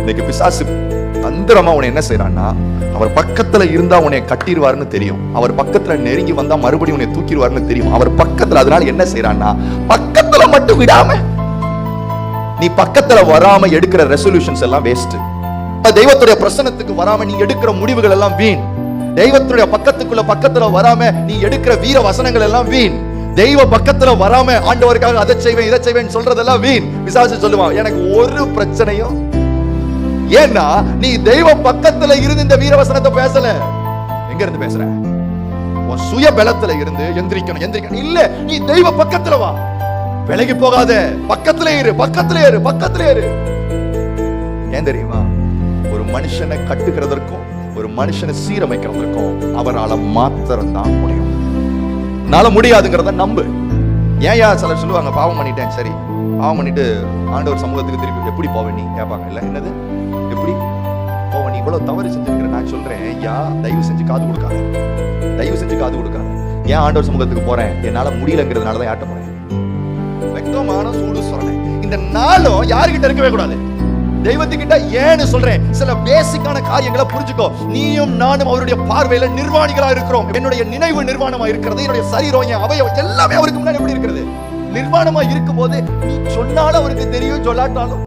இன்னைக்கு பிசாசு தந்திரமா உன்னை என்ன செய்யறான்னா, அவர் பக்கத்துல இருந்தா உன்னை கட்டிடுவாருன்னு தெரியும், அவர் பக்கத்துல நெருங்கி வந்தா மறுபடியும் உன்னை தூக்கிடுவாருன்னு தெரியும். அவர் பக்கத்துல, அதனால என்ன செய்யறான்னா, பக்கத்துல மட்டும் விடாம, நீ பக்கத்துல வராம எடுக்கிற ரெசல்யூஷன்ஸ் எல்லாம் வேஸ்ட். தெய்வத்துடைய பிரசன்னத்துக்கு வராம நீ எடுக்கிற முடிவுகள் எல்லாம் வீண். தெய்வத்துடைய பக்கத்துல வராம நீ எடுக்கிற வீர வசனங்கள் எல்லாம் வீண். தெய்வ பக்கத்துல வராம ஆண்டவருக்காக அதை செய்வேன் இதை செய்வேன் சொல்றதெல்லாம் வீண். பிசாசு சொல்லுவான், எனக்கு ஒரு பிரச்சனையும். ஏன்னா நீ தெய்வ பக்கத்துல இருந்து இந்த வீர வசனத்தை பேசல. எங்க இருந்து பேசுற? உன் சுய பலத்துல இருந்து எந்திரிக்கணும் இல்ல, நீ தெய்வ பக்கத்துல வா. விலகி போகாத, பக்கத்திலே இரு. ஏன் தெரியுமா? ஒரு மனுஷனை கட்டுகிறதற்கும் ஒரு மனுஷனை சீரமைக்கிறதற்கும் அவரால் மாத்திரம் தான் முடியும். நால முடியாதுங்கிறத நம்பு. ஏன் சிலர் சொல்லுவாங்க, பாவம் பண்ணிட்டேன், சரி பாவம் பண்ணிட்டு ஆண்டவர் சமூகத்துக்கு திருப்பி எப்படி போவேன் நீ கேட்பாங்க. இல்ல என்னது எப்படி போவன், நீ இவ்வளவு தவறு செஞ்சிருக்கிற. நான் சொல்றேன், ஐயா தயவு செஞ்சு காது கொடுக்காத. ஏன் ஆண்டவர் சமூகத்துக்கு போறேன்? என்னால முடியலங்கிறதுனாலதான் யார்ட்ட போறேன். வெக்கமான சூடு சொல்றேன். இந்த நாளும் யாருகிட்ட இருக்கவே கூடாது, தெய்வத்துக்கிட்ட. ஏன்னு சொல்றேன், சில பேசிக்கான காரியங்களை புரிஞ்சுக்கோ. நீயும் நானும் அவருடைய பார்வையில நிர்வாணிகளா இருக்கிறோம். என்னுடைய நினைவு நிர்வாணமா இருக்கிறது, என்னுடைய சரீரம், என் அவயவம் எல்லாமே அவருக்கு முன்னாடி எப்படி இருக்கிறது, நிர்வாணமா இருக்கும் போது நீ சொன்னாலும் அவருக்கு தெரியும், சொல்லாட்டாலும்